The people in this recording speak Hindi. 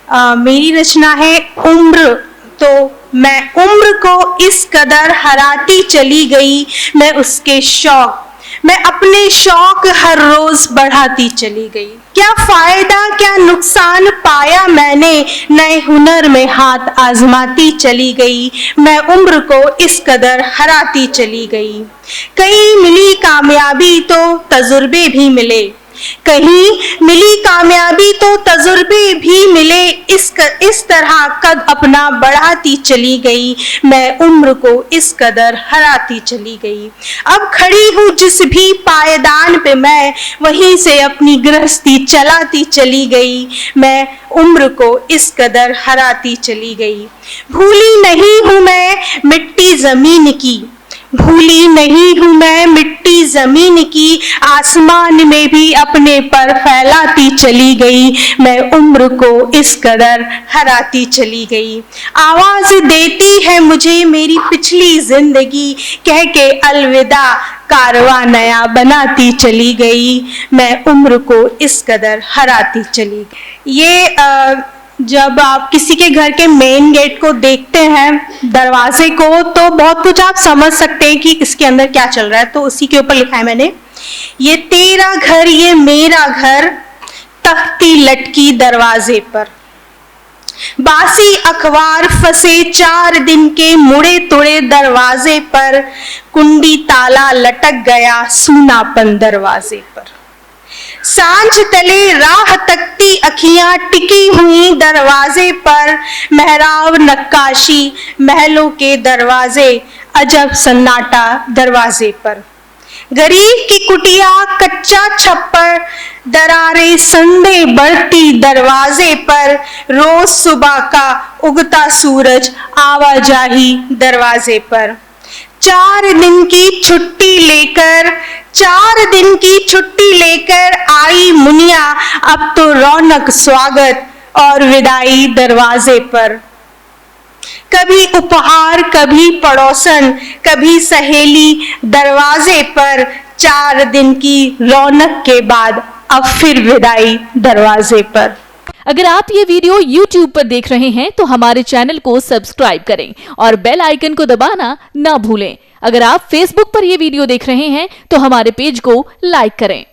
मेरी रचना है उम्र। तो मैं उम्र को इस कदर हराती चली गई, मैं उसके शौक, मैं अपने शौक हर रोज बढ़ाती चली गई। क्या फायदा क्या नुकसान पाया मैंने, नए हुनर में हाथ आजमाती चली गई, मैं उम्र को इस कदर हराती चली गई। कहीं मिली कामयाबी तो तजुर्बे भी मिले, कहीं मिली कामयाबी तो तजुर्बे भी मिले, इस तरह कद अपना बढ़ाती चली गई, मैं उम्र को इस कदर हराती चली गई। अब खड़ी हूँ जिस भी पायदान पे मैं, वहीं से अपनी गृहस्थी चलाती चली गई, मैं उम्र को इस कदर हराती चली गई। भूली नहीं हूँ मैं मिट्टी जमीन की, भूली नहीं हूँ मैं मिट्टी जमीन की, आसमान में भी अपने पर फैलाती चली गई, मैं उम्र को इस कदर हराती चली गई। आवाज देती है मुझे मेरी पिछली जिंदगी, कह के अलविदा कारवां नया बनाती चली गई, मैं उम्र को इस कदर हराती चली गई। ये जब आप किसी के घर के मेन गेट को देखते हैं, दरवाजे को, तो बहुत कुछ आप समझ सकते हैं कि इसके अंदर क्या चल रहा है। तो उसी के ऊपर लिखा है मैंने, ये तेरा घर ये मेरा घर, तख्ती लटकी दरवाजे पर, बासी अखबार फंसे 4 दिन के मुड़े तुड़े दरवाजे पर, कुंडी ताला लटक गया सूनापन दरवाजे पर। सांझ तले राह तकती अखियां टिकी हुई दरवाजे पर, मेहराब नक्काशी महलों के दरवाजे, अजब सन्नाटा दरवाजे पर। गरीब की कुटिया कच्चा छप्पर, दरारे संदे बढ़ती दरवाजे पर, रोज सुबह का उगता सूरज आवाजाही दरवाजे पर। 4 दिन की छुट्टी लेकर, 4 दिन की छुट्टी लेकर आई मुनिया, अब तो रौनक स्वागत और विदाई दरवाजे पर। कभी उपहार कभी पड़ोसन कभी सहेली दरवाजे पर, 4 दिन की रौनक के बाद अब फिर विदाई दरवाजे पर। अगर आप ये वीडियो YouTube पर देख रहे हैं तो हमारे चैनल को सब्सक्राइब करें और बेल आइकन को दबाना ना भूलें। अगर आप Facebook पर ये वीडियो देख रहे हैं तो हमारे पेज को लाइक करें।